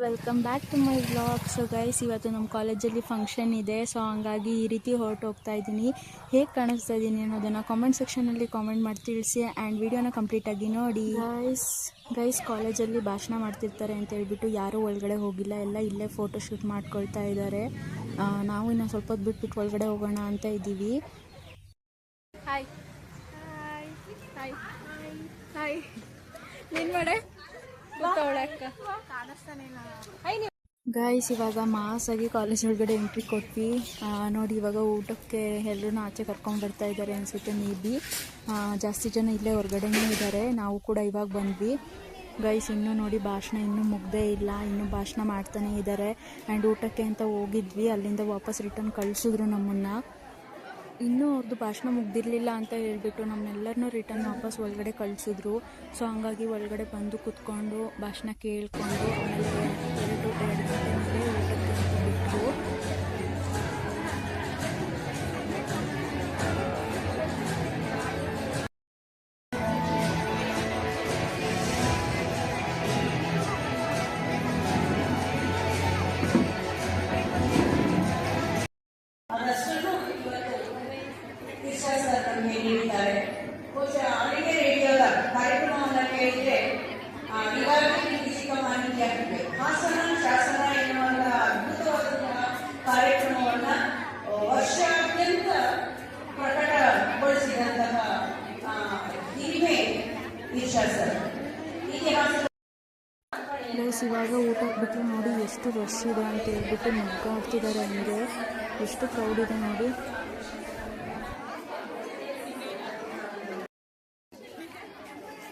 Welcome back to my vlog. So guys, ಇವತ್ತು ನಮ್ಮ ಕಾಲೇಜಲ್ಲಿ ಫಂಕ್ಷನ್ ಇದೆ. ಸೊ ಹಂಗಾಗಿ ಈ ರೀತಿ ಹೊರಟು ಹೋಗ್ತಾ ಇದ್ದೀನಿ. ಹೇಗೆ ಕಾಣಿಸ್ತಾ ಇದ್ದೀನಿ ಅನ್ನೋದನ್ನು ಕಾಮೆಂಟ್ ಸೆಕ್ಷನಲ್ಲಿ ಕಾಮೆಂಟ್ ಮಾಡಿ ತಿಳಿಸಿ. ಆ್ಯಂಡ್ ವಿಡಿಯೋನ ಕಂಪ್ಲೀಟಾಗಿ ನೋಡಿ. ಗೈಸ್ ಕಾಲೇಜಲ್ಲಿ ಭಾಷಣ ಮಾಡ್ತಿರ್ತಾರೆ ಅಂತ ಹೇಳ್ಬಿಟ್ಟು ಯಾರೂ ಒಳಗಡೆ ಹೋಗಿಲ್ಲ. ಎಲ್ಲ ಇಲ್ಲೇ ಫೋಟೋ ಶೂಟ್ ಮಾಡ್ಕೊಳ್ತಾ ಇದ್ದಾರೆ. ನಾವು ಇನ್ನೂ ಸ್ವಲ್ಪ ಹೊತ್ತು ಬಿಟ್ಬಿಟ್ಟು ಒಳಗಡೆ ಹೋಗೋಣ ಅಂತ ಇದ್ದೀವಿ. ಹಾಯ್ ಹಾಯ್ ಹಾಯ್ ಹಾಯ್ ಏನು ಮಾಡೆ ಗೈಸ್, ಇವಾಗ ಮಾಸಾಗಿ ಕಾಲೇಜ್ ಒಳಗಡೆ ಎಂಟ್ರಿ ಕೊಟ್ವಿ. ನೋಡಿ, ಇವಾಗ ಊಟಕ್ಕೆ ಎಲ್ಲರೂ ಆಚೆ ಕರ್ಕೊಂಡು ಬರ್ತಾ ಇದ್ದಾರೆ ಅನಿಸುತ್ತೆ. ಮೇ ಬಿ ಜಾಸ್ತಿ ಜನ ಇಲ್ಲೇ ಹೊರಗಡೆನೇ ಇದ್ದಾರೆ. ನಾವು ಕೂಡ ಇವಾಗ ಬಂದ್ವಿ. ಗೈಸ್, ಇನ್ನೂ ನೋಡಿ ಭಾಷಣ ಇನ್ನೂ ಮುಗ್ದೇ ಇಲ್ಲ, ಇನ್ನೂ ಭಾಷಣ ಮಾಡ್ತಾನೆ ಇದ್ದಾರೆ. ಆ್ಯಂಡ್ ಊಟಕ್ಕೆ ಅಂತ ಹೋಗಿದ್ವಿ, ಅಲ್ಲಿಂದ ವಾಪಸ್ ರಿಟರ್ನ್ ಕಳಿಸಿದ್ರು ನಮ್ಮನ್ನು. ಇನ್ನೂ ಅವ್ರದ್ದು ಭಾಷಣ ಮುಗ್ದಿರಲಿಲ್ಲ ಅಂತ ಹೇಳ್ಬಿಟ್ಟು ನಮ್ಮನ್ನೆಲ್ಲರನ್ನೂ ರಿಟರ್ನ್ ವಾಪಸ್ ಒಳಗಡೆ ಕಳಿಸಿದ್ರು. ಸೊ ಹಂಗಾಗಿ ಒಳಗಡೆ ಬಂದು ಕೂತ್ಕೊಂಡು ಭಾಷಣ ಕೇಳಿಕೊಂಡು ಆಮೇಲೆ 2 ಗಂಟೆ ಮೇಲೆ ಊಟಕ್ಕೆ ಅಂತ ಬಿಟ್ಟರು. ನೀಡಿದ್ದಾರೆ. ಅವರಿಗೆ ರೇಡಿಯೋದ ಕಾರ್ಯಕ್ರಮವನ್ನು ಕೇಳಿದ್ರೆ ಇವಾಗಲೇ ಫಿಸಿಕ ಮಾಹಿತಿ ಆಗ್ತದೆ. ಹಾಸನ ಶಾಸನ ಎನ್ನುವಂತಹ ಅದ್ಭುತವಾದಂತಹ ಕಾರ್ಯಕ್ರಮವನ್ನ ವರ್ಷಾದ್ಯಂತ ಪ್ರಕಟಗೊಳಿಸಿದಂತಹ ಹಿರಿಮೆ ಈಶಾ ಸರ್. ಇವಾಗ ಊಟಕ್ಕೆ ಬಿಟ್ಟರೆ ನೋಡಿ ಎಷ್ಟು ರಶ್ ಇದೆ ಅಂತ ಹೇಳ್ಬಿಟ್ಟು ಮುಗ್ಗಾಡ್ತಿದ್ದಾರೆ. ಹಂಗೆ ಎಷ್ಟು ಕ್ರೌಡ್ ಇದೆ ನೋಡಿ.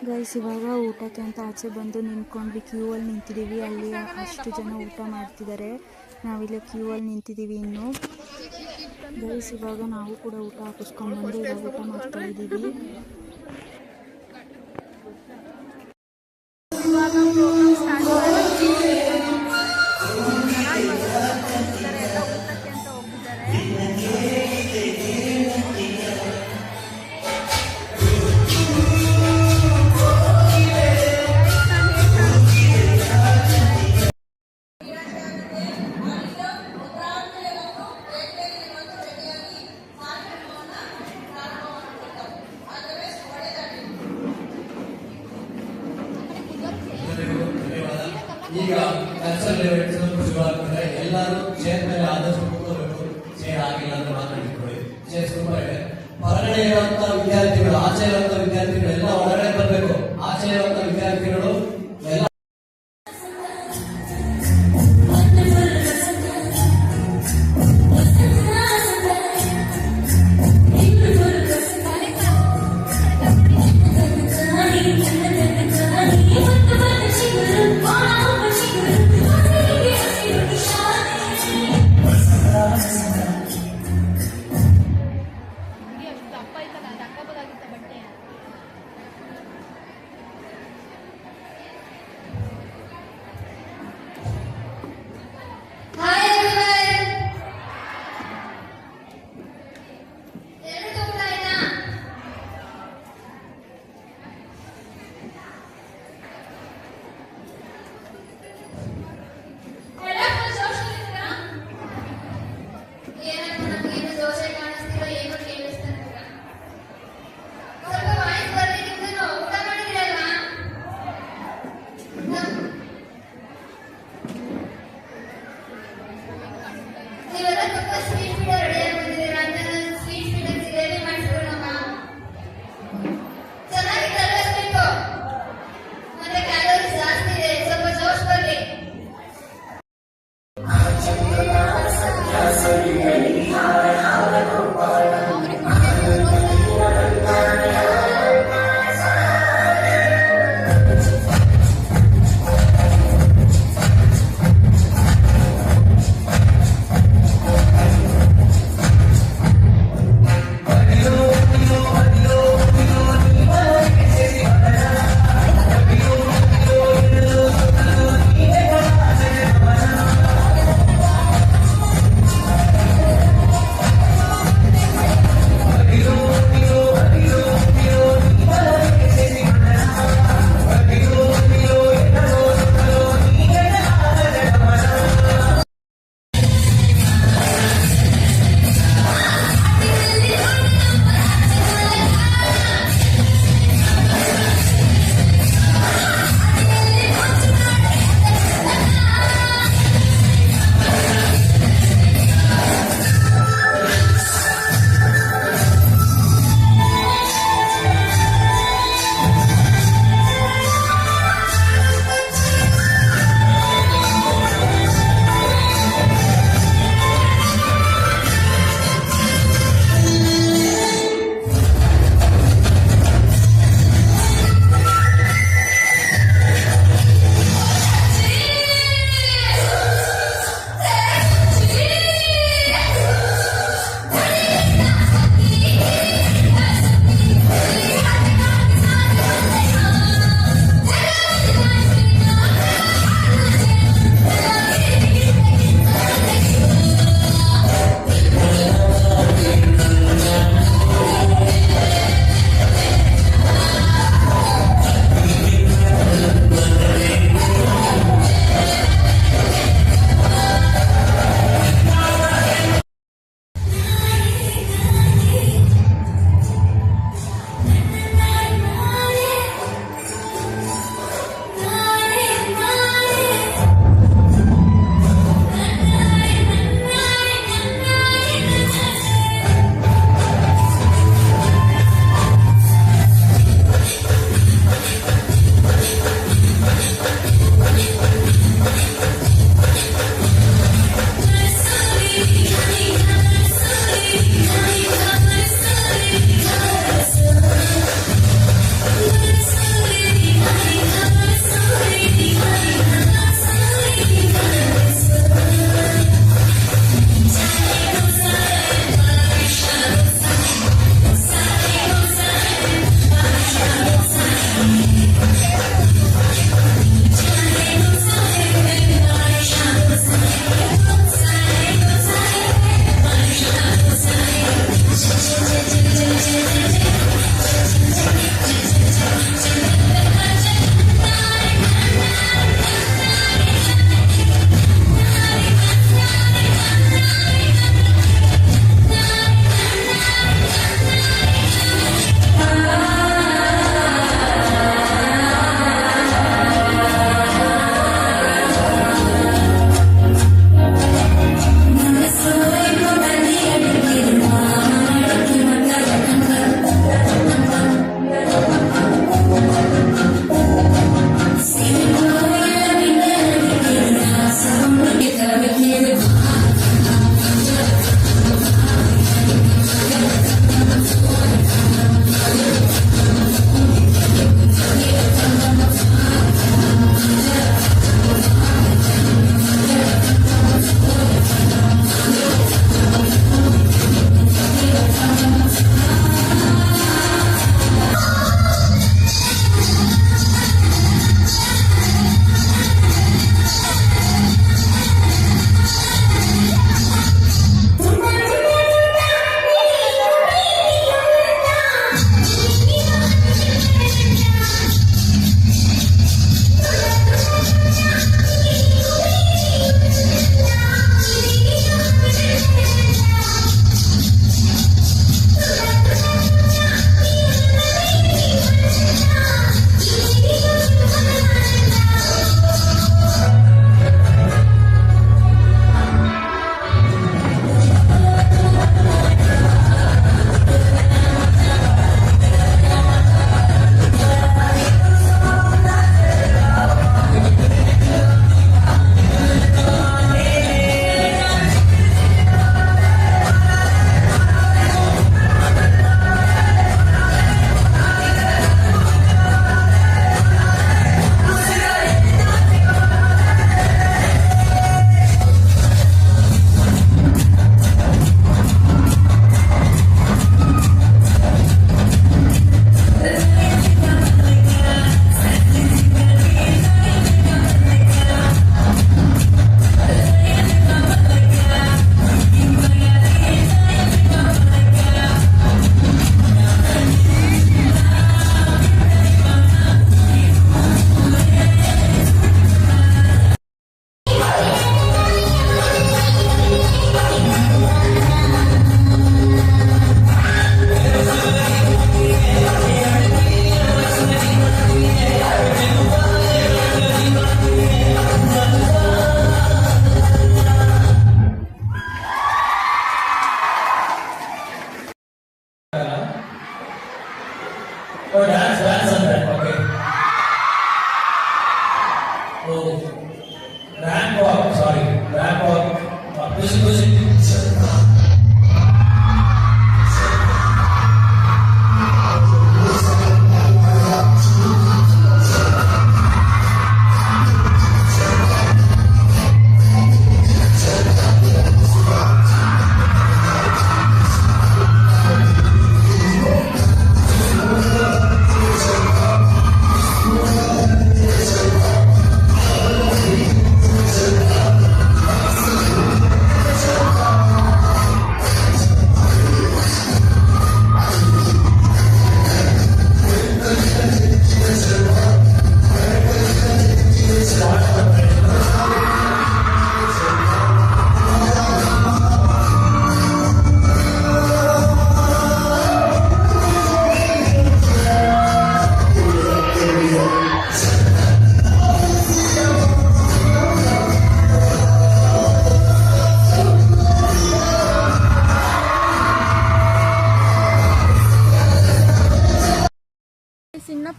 ಗೈಸ್, ಇವಾಗ ಊಟಕ್ಕೆ ಅಂತ ಆಚೆ ಬಂದು ನಿಂತ್ಕೊಂಡ್ವಿ. ಕ್ಯೂ ಅಲ್ಲಿ ನಿಂತಿದ್ದೀವಿ. ಅಲ್ಲಿ ಅಷ್ಟು ಜನ ಊಟ ಮಾಡ್ತಿದ್ದಾರೆ. ನಾವಿಲ್ಲಿ ಕ್ಯೂ ಅಲ್ಲಿ ನಿಂತಿದ್ದೀವಿ. ಇನ್ನು ಗೈಸ್, ಇವಾಗ ನಾವು ಕೂಡ ಊಟ ಹಾಕಿಸ್ಕೊಂಡ್ಬಂದು ಇವಾಗ ಊಟ ಮಾಡ್ತಾ ಇದ್ದೀವಿ. ಈಗ ಕಲ್ಚರಲ್ ಶುರುವಾಗ್ತದೆ. ಎಲ್ಲರೂ ಚೇರ್ ಮೇಲೆ ಆದಷ್ಟು ಕೂತ್ಕೋಬೇಕು. ಚೇರ್ ಆಗಿಲ್ಲ ಅಂತ ಮಾತಾಡಿಕೊಳ್ಳಿ. ಚೇರ್ ತುಂಬಾ ಇದೆ. ಹೊರಗಡೆ ಇರುವಂತ ವಿದ್ಯಾರ್ಥಿಗಳು, ಆಚೆ ಇರುವಂತ ವಿದ್ಯಾರ್ಥಿಗಳು ಎಲ್ಲ ಹೊರಗಡೆ ಬರಬೇಕು. ಆಚೆ ಇರುವಂತ ವಿದ್ಯಾರ್ಥಿಗಳು ಎಲ್ಲ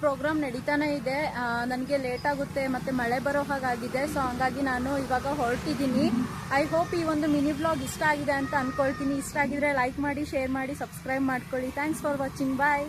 ಪ್ರೋಗ್ರಾಮ್ ನಡೀತಾನೆ ಇದೆ. ನನಗೆ ಲೇಟ್ ಆಗುತ್ತೆ ಮತ್ತು ಮಳೆ ಬರೋ ಹಾಗಾಗಿದೆ. ಸೊ ಹಂಗಾಗಿ ನಾನು ಇವಾಗ ಹೊರಟಿದ್ದೀನಿ. ಐ ಹೋಪ್ ಈ ಒಂದು ಮಿನಿ ವ್ಲಾಗ್ ಇಷ್ಟ ಆಗಿದೆ ಅಂತ ಅಂದ್ಕೊಳ್ತೀನಿ. ಇಷ್ಟ ಆಗಿದ್ರೆ ಲೈಕ್ ಮಾಡಿ, ಶೇರ್ ಮಾಡಿ, ಸಬ್ಸ್ಕ್ರೈಬ್ ಮಾಡ್ಕೊಳ್ಳಿ. Thanks for watching. ಬಾಯ್.